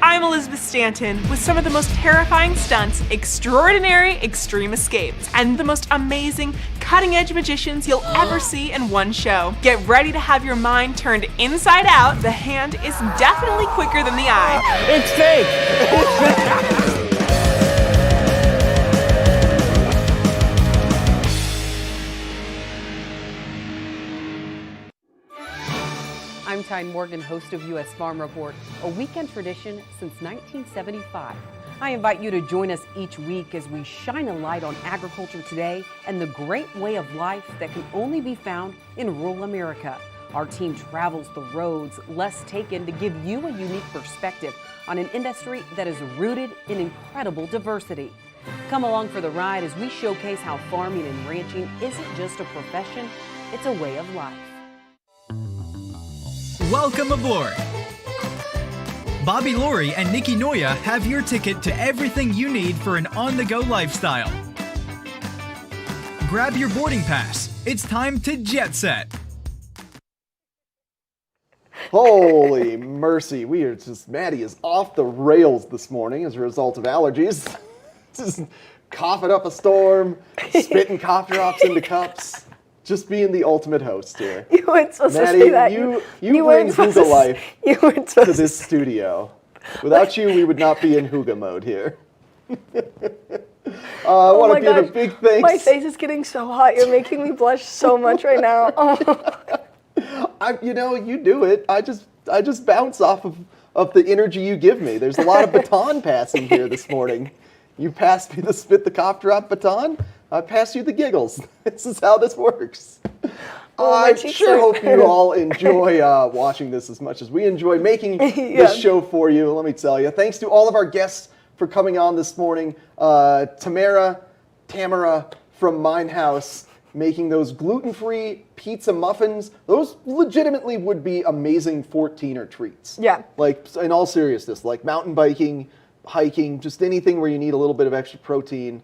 I'm Elizabeth Stanton with some of the most terrifying stunts, extraordinary extreme escapes, and the most amazing cutting-edge magicians you'll ever see in one show. Get ready to have your mind turned inside out. The hand is definitely quicker than the eye. It's fake! I'm Tyne Morgan, host of U.S. Farm Report, a weekend tradition since 1975. I invite you to join us each week as we shine a light on agriculture today and the great way of life that can only be found in rural America. Our team travels the roads less taken to give you a unique perspective on an industry that is rooted in incredible diversity. Come along for the ride as we showcase how farming and ranching isn't just a profession, it's a way of life. Welcome aboard! Bobby Laurie and Nikki Noya have your ticket to everything you need for an on-the-go lifestyle. Grab your boarding pass. It's time to jet set. Holy mercy, Maddie is off the rails this morning as a result of allergies. Just coughing up a storm, spitting cough drops into cups. Just being the ultimate host here. You weren't supposed Maddie, to say that. you you bring weren't supposed Hygge to Life you weren't to supposed this studio. Without you, we would not be in Hygge mode here. I want to give a big thanks. My face is getting so hot. You're making me blush so much right now. You do it. I just bounce off of the energy you give me. There's a lot of baton passing here this morning. You passed me the spit the cough drop baton. I pass you the giggles. This is how this works. I sure hope you all enjoy watching this as much as we enjoy making this show for you. Let me tell you, thanks to all of our guests for coming on this morning. Tamara from Mein Haus, making those gluten-free pizza muffins. Those legitimately would be amazing 14er treats. Yeah. Like, in all seriousness, like mountain biking, hiking, just anything where you need a little bit of extra protein.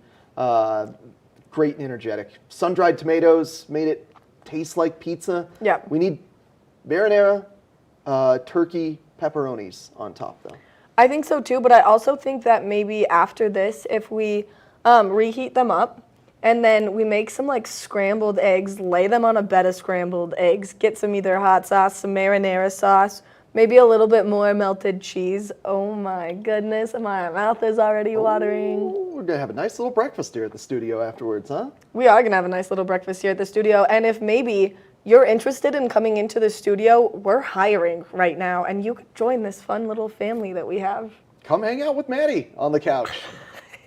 Great and energetic. Sun-dried tomatoes made it taste like pizza. Yeah. We need marinara, turkey, pepperonis on top, though. I think so too, but I also think that maybe after this, if we reheat them up and then we make some like scrambled eggs, lay them on a bed of scrambled eggs, get some either hot sauce, some marinara sauce, maybe a little bit more melted cheese. Oh my goodness, my mouth is already watering. Ooh, we're gonna have a nice little breakfast here at the studio afterwards, huh? We are gonna have a nice little breakfast here at the studio, and if maybe you're interested in coming into the studio, we're hiring right now, and you could join this fun little family that we have. Come hang out with Maddie on the couch.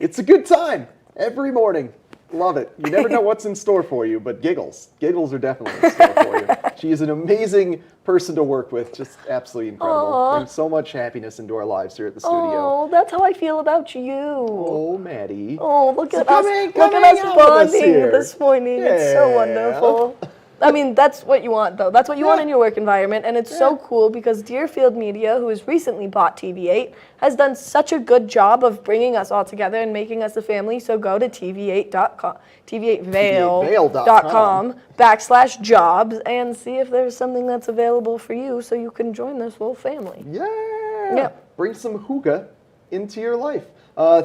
It's a good time every morning. Love it. You never know what's in store for you, but giggles. Giggles are definitely in store for you. She is an amazing person to work with, just absolutely incredible. Aww. Brings so much happiness into our lives here at the studio. Oh, that's how I feel about you. Oh, Maddie. Oh, look at So us. come Look hang at us out with us bonding here. this morning. It's so Yeah. wonderful. I mean, that's what you want, though. That's what you want in your work environment, and it's so cool because Deerfield Media, who has recently bought TV8, has done such a good job of bringing us all together and making us a family. So go to TV8.com, TV8Vail.com/jobs, and see if there's something that's available for you, so you can join this whole family. Yeah. Bring some Hygge into your life.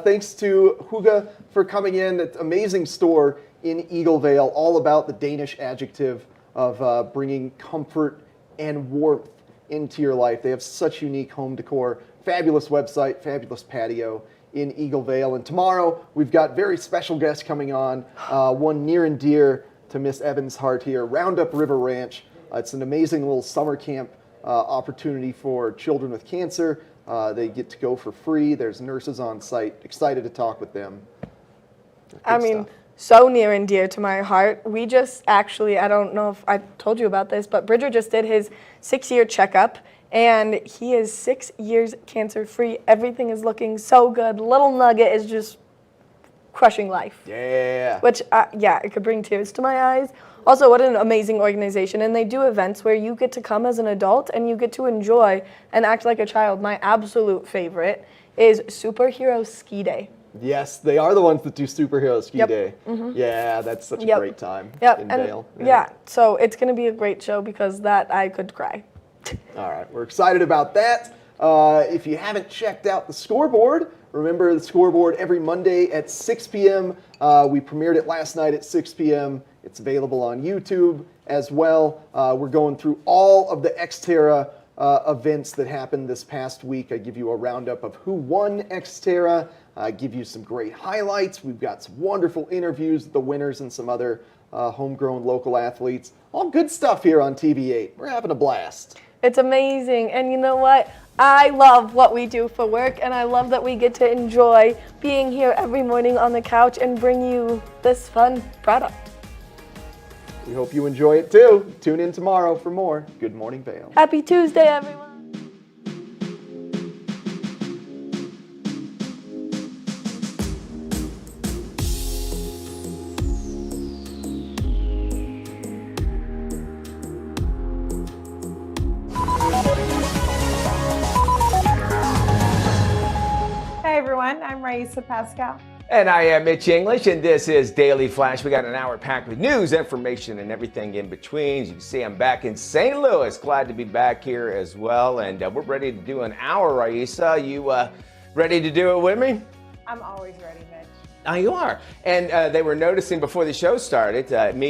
Thanks to Hygge for coming in. It's an amazing store in Eagle Vale, all about the Danish adjective of bringing comfort and warmth into your life. They have such unique home decor, fabulous website, fabulous patio in Eagle Vale. And tomorrow we've got very special guests coming on, one near and dear to Miss Evans' heart here, Roundup River Ranch. It's an amazing little summer camp opportunity for children with cancer. They get to go for free. There's nurses on site. Excited to talk with them. I mean, so near and dear to my heart. We just actually, I don't know if I told you about this, but Bridger just did his 6-year checkup, and he is 6 years cancer-free. Everything is looking so good. Little Nugget is just crushing life. Yeah. Which, it could bring tears to my eyes. Also, what an amazing organization. And they do events where you get to come as an adult and you get to enjoy and act like a child. My absolute favorite is Superhero Ski Day. Yes, they are the ones that do Superhero Ski Yep. Day. Mhm. Yeah, that's such a Yep. great time in and Vail. yeah, so it's going to be a great show because that I could cry. All right, we're excited about that. If you haven't checked out the scoreboard, remember the scoreboard every Monday at 6 p.m. We premiered it last night at 6 p.m. It's available on YouTube as well. We're going through all of the Xterra events that happened this past week. I give you a roundup of who won Xterra. I give you some great highlights. We've got some wonderful interviews with the winners and some other homegrown local athletes. All good stuff here on TV8. We're having a blast. It's amazing. And you know what? I love what we do for work, and I love that we get to enjoy being here every morning on the couch and bring you this fun product. We hope you enjoy it too. Tune in tomorrow for more Good Morning Vail. Happy Tuesday, everyone. I'm Raisa Pascal. And I am Mitch English, and this is Daily Flash. We got an hour packed with news, information, and everything in between. As you can see, I'm back in St. Louis. Glad to be back here as well. And we're ready to do an hour, Raisa. You ready to do it with me? I'm always ready, Mitch. You are. And they were noticing before the show started, me